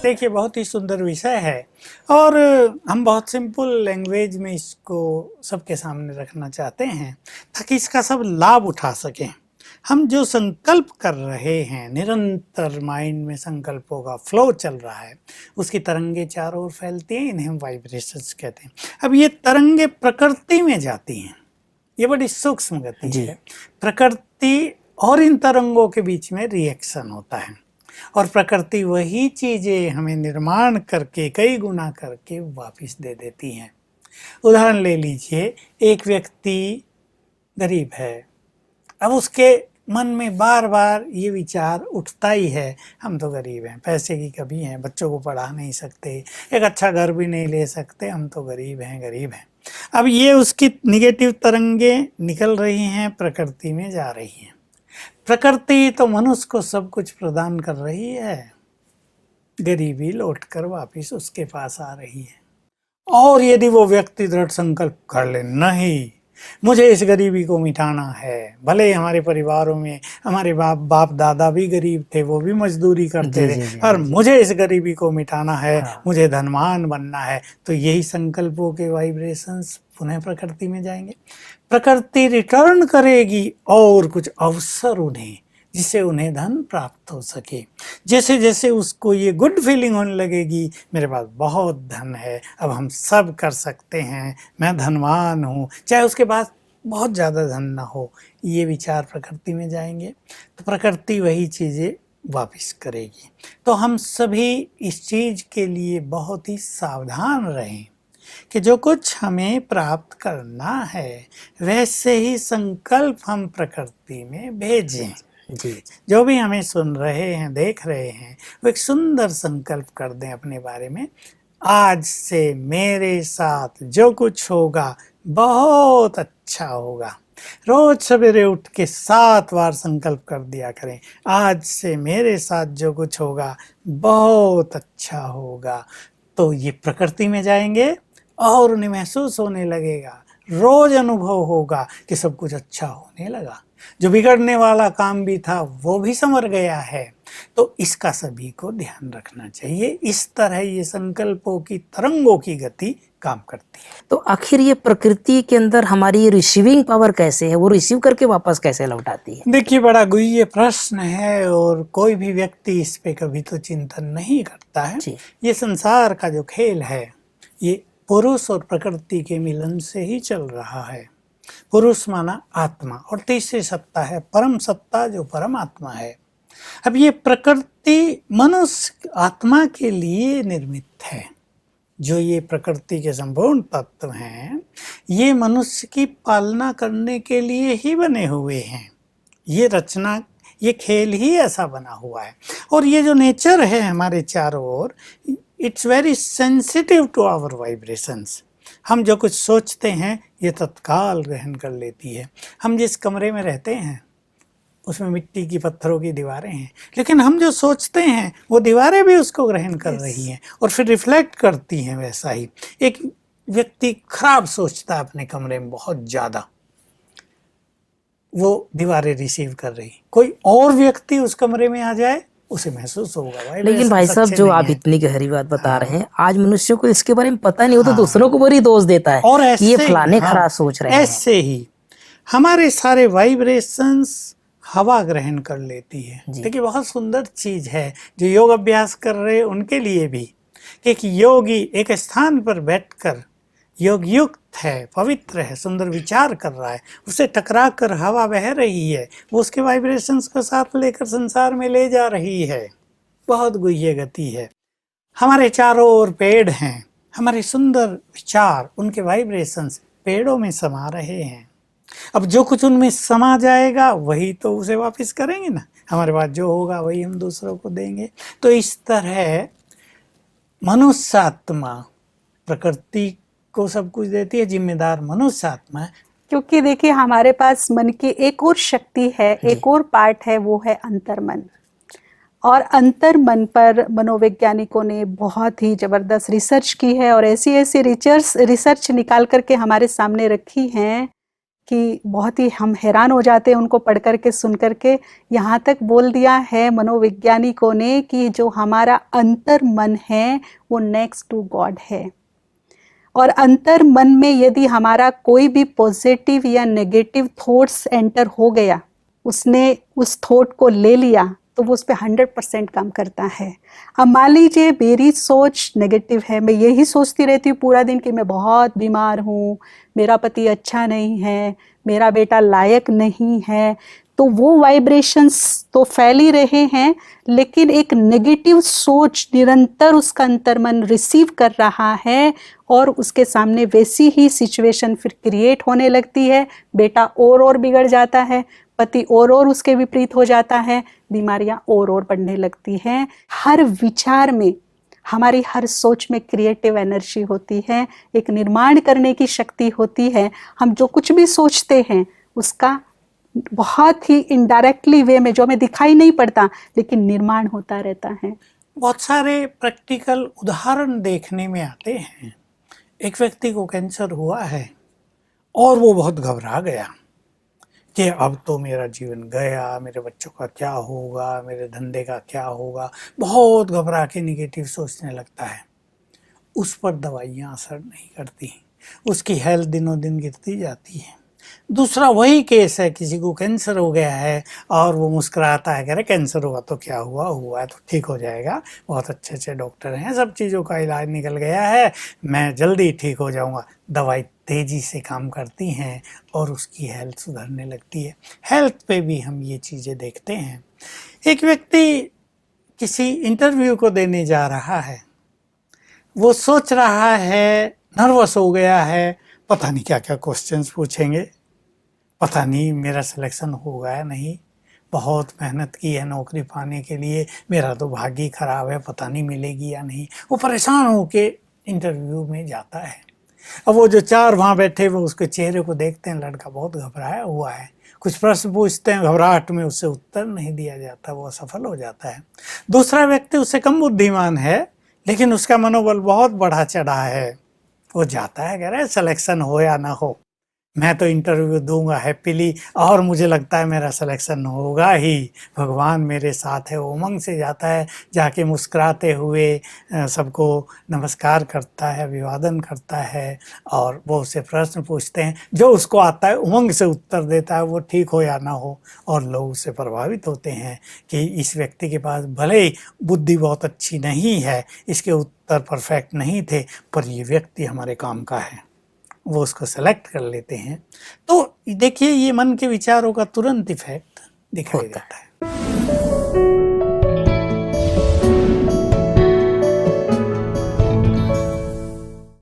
देखिए बहुत ही सुंदर विषय है और हम बहुत सिंपल लैंग्वेज में इसको सबके सामने रखना चाहते हैं ताकि इसका सब लाभ उठा सकें। हम जो संकल्प कर रहे हैं, निरंतर माइंड में संकल्पों का फ्लो चल रहा है, उसकी तरंगे चारों ओर फैलती हैं, इन्हें हम वाइब्रेशंस कहते हैं। अब ये तरंगे प्रकृति में जाती हैं, ये बड़ी सूक्ष्म गति है। प्रकृति और इन तरंगों के बीच में रिएक्शन होता है और प्रकृति वही चीजें हमें निर्माण करके कई गुना करके वापस दे देती हैं। उदाहरण ले लीजिए, एक व्यक्ति गरीब है, अब उसके मन में बार बार ये विचार उठता ही है, हम तो गरीब हैं, पैसे की कमी है, बच्चों को पढ़ा नहीं सकते, एक अच्छा घर भी नहीं ले सकते, हम तो गरीब हैं गरीब हैं। अब ये उसकी निगेटिव तरंगे निकल रही हैं, प्रकृति में जा रही हैं। प्रकृति तो मनुष्य को सब कुछ प्रदान कर रही है, गरीबी लौटकर वापस उसके पास आ रही है। और यदि वो व्यक्ति दृढ़ संकल्प कर ले, नहीं मुझे इस गरीबी को मिटाना है, भले हमारे परिवारों में हमारे बाप दादा भी गरीब थे, वो भी मजदूरी करते थे, और मुझे इस गरीबी को मिटाना है, मुझे धनवान बनना है, तो यही संकल्पों के वाइब्रेशंस पुनः प्रकृति में जाएंगे। प्रकृति रिटर्न करेगी और कुछ अवसर उन्हें, जिससे उन्हें धन प्राप्त हो सके। जैसे जैसे उसको ये गुड फीलिंग होने लगेगी, मेरे पास बहुत धन है, अब हम सब कर सकते हैं, मैं धनवान हूँ, चाहे उसके पास बहुत ज़्यादा धन ना हो, ये विचार प्रकृति में जाएंगे तो प्रकृति वही चीज़ें वापस करेगी। तो हम सभी इस चीज़ के लिए बहुत ही सावधान रहें कि जो कुछ हमें प्राप्त करना है वैसे ही संकल्प हम प्रकृति में भेजें। जी, जो भी हमें सुन रहे हैं, देख रहे हैं, वो एक सुंदर संकल्प कर दें अपने बारे में, आज से मेरे साथ जो कुछ होगा बहुत अच्छा होगा। रोज सवेरे उठ के 7 बार संकल्प कर दिया करें, आज से मेरे साथ जो कुछ होगा बहुत अच्छा होगा। तो ये प्रकृति में जाएंगे और उन्हें महसूस होने लगेगा, रोज अनुभव होगा कि सब कुछ अच्छा होने लगा, जो बिगड़ने वाला काम भी था वो भी संवर गया है। तो इसका सभी को ध्यान रखना चाहिए। इस तरह ये संकल्पों की तरंगों की गति काम करती है। तो आखिर ये प्रकृति के अंदर हमारी रिसीविंग पावर कैसे है, वो रिसीव करके वापस कैसे लौटाती है? देखिए बड़ा गुह्य प्रश्न है और कोई भी व्यक्ति इस पे कभी तो चिंतन नहीं करता है। ये संसार का जो खेल है ये पुरुष और प्रकृति के मिलन से ही चल रहा है। पुरुष माना आत्मा और तीसरी सत्ता है परम सत्ता, जो परमात्मा है। अब ये प्रकृति मनुष्य आत्मा के लिए निर्मित है। जो ये प्रकृति के संपूर्ण तत्व हैं, ये मनुष्य की पालना करने के लिए ही बने हुए हैं। ये रचना, ये खेल ही ऐसा बना हुआ है। और ये जो नेचर है हमारे चारों ओर, it's very sensitive to our vibrations. हम जो कुछ सोचते हैं ये तत्काल ग्रहण कर लेती है। हम जिस कमरे में रहते हैं उसमें मिट्टी की, पत्थरों की दीवारें हैं, लेकिन हम जो सोचते हैं वो दीवारें भी उसको ग्रहण कर रही हैं और फिर रिफ्लेक्ट करती हैं। वैसा ही एक व्यक्ति खराब सोचता है अपने कमरे में बहुत ज़्यादा, वो दीवारें रिसीव कर रही। कोई और व्यक्ति उस कमरे में आ जाए, उसे महसूस होगा। लेकिन भाई साहब, जो आप इतनी गहरी बात बता रहे हैं, आज मनुष्यों को इसके बारे में पता नहीं हो तो दूसरों को बड़ी दोष देता है और ऐसे, ये फलाने खराब सोच रहे हैं। ऐसे ही हमारे सारे वाइब्रेशंस हवा ग्रहण कर लेती है। देखिए बहुत सुंदर चीज है जो योग अभ्यास कर रहे हैं उनके लिए भी, कि एक योगी एक स्थान पर बैठकर योग युक्त है, पवित्र है, सुंदर विचार कर रहा है, उसे टकरा कर हवा बह रही है, वो उसके वाइब्रेशंस को साथ लेकर संसार में ले जा रही है। बहुत गुह्य गति है। हमारे चारों ओर पेड़ हैं, हमारे सुंदर विचार, उनके वाइब्रेशंस पेड़ों में समा रहे हैं। अब जो कुछ उनमें समा जाएगा वही तो उसे वापस करेंगे ना। हमारे पास जो होगा वही हम दूसरों को देंगे। तो इस तरह मनुष्य आत्मा प्रकृति को सब कुछ देती है, जिम्मेदार मनुष्य आत्मा है। क्योंकि देखिए हमारे पास मन की एक और शक्ति है, एक और पार्ट है, वो है अंतर्मन। और अंतर्मन पर मनोवैज्ञानिकों ने बहुत ही जबरदस्त रिसर्च की है और ऐसी ऐसी रिसर्च निकाल करके हमारे सामने रखी हैं कि बहुत ही हम हैरान हो जाते हैं उनको पढ़ करके, सुन करके। यहाँ तक बोल दिया है मनोवैज्ञानिकों ने कि जो हमारा अंतर मन है वो नेक्स्ट टू गॉड है, और अंतर मन में यदि हमारा कोई भी पॉजिटिव या नेगेटिव थॉट्स एंटर हो गया, उसने उस थॉट को ले लिया, तो वो उस पर 100% काम करता है। अब मान लीजिए मेरी सोच नेगेटिव है, मैं यही सोचती रहती हूँ पूरा दिन कि मैं बहुत बीमार हूँ, मेरा पति अच्छा नहीं है, मेरा बेटा लायक नहीं है, तो वो वाइब्रेशंस तो फैल ही रहे हैं, लेकिन एक नेगेटिव सोच निरंतर उसका अंतर्मन रिसीव कर रहा है और उसके सामने वैसी ही सिचुएशन फिर क्रिएट होने लगती है। बेटा और बिगड़ जाता है, पति और उसके विपरीत हो जाता है, बीमारियां और बढ़ने लगती हैं। हर विचार में, हमारी हर सोच में क्रिएटिव एनर्जी होती है, एक निर्माण करने की शक्ति होती है। हम जो कुछ भी सोचते हैं उसका बहुत ही इनडायरेक्टली वे में, जो हमें दिखाई नहीं पड़ता, लेकिन निर्माण होता रहता है। बहुत सारे प्रैक्टिकल उदाहरण देखने में आते हैं। एक व्यक्ति को कैंसर हुआ है और वो बहुत घबरा गया कि अब तो मेरा जीवन गया, मेरे बच्चों का क्या होगा, मेरे धंधे का क्या होगा। बहुत घबरा के निगेटिव सोचने लगता है। उस पर दवाइयाँ असर नहीं करती, उसकी हेल्थ दिनों दिन गिरती जाती है। दूसरा वही केस है, किसी को कैंसर हो गया है और वो मुस्कुराता है, कह रहे कैंसर हुआ तो क्या हुआ, हुआ है तो ठीक हो जाएगा, बहुत अच्छे अच्छे डॉक्टर हैं, सब चीज़ों का इलाज निकल गया है, मैं जल्दी ठीक हो जाऊंगा। दवाई तेज़ी से काम करती हैं और उसकी हेल्थ सुधरने लगती है। हेल्थ पे भी हम ये चीज़ें देखते हैं। एक व्यक्ति किसी इंटरव्यू को देने जा रहा है, वो सोच रहा है, नर्वस हो गया है, पता नहीं क्या क्या क्वेश्चंस पूछेंगे, पता नहीं मेरा सिलेक्शन होगा या नहीं, बहुत मेहनत की है नौकरी पाने के लिए, मेरा तो भाग्य ही खराब है, पता नहीं मिलेगी या नहीं। वो परेशान होके इंटरव्यू में जाता है। अब वो जो चार वहाँ बैठे वो उसके चेहरे को देखते हैं, लड़का बहुत घबराया हुआ है, कुछ प्रश्न पूछते हैं, घबराहट में उससे उत्तर नहीं दिया जाता, वो असफल हो जाता है। दूसरा व्यक्ति उससे कम बुद्धिमान है, लेकिन उसका मनोबल बहुत बढ़ा चढ़ा है, वो जाता है, कह रहा है सिलेक्शन हो या ना हो, मैं तो इंटरव्यू दूंगा हैप्पीली और मुझे लगता है मेरा सिलेक्शन होगा ही, भगवान मेरे साथ है। उमंग से जाता है, जाके मुस्कुराते हुए सबको नमस्कार करता है, अभिवादन करता है और वो उससे प्रश्न पूछते हैं, जो उसको आता है उमंग से उत्तर देता है, वो ठीक हो या ना हो। और लोग उससे प्रभावित होते हैं कि इस व्यक्ति के पास भले ही बुद्धि बहुत अच्छी नहीं है, इसके उत्तर परफेक्ट नहीं थे, पर ये व्यक्ति हमारे काम का है, वो उसको सेलेक्ट कर लेते हैं। तो देखिए ये मन के विचारों का तुरंत इफेक्ट दिखाई देता है।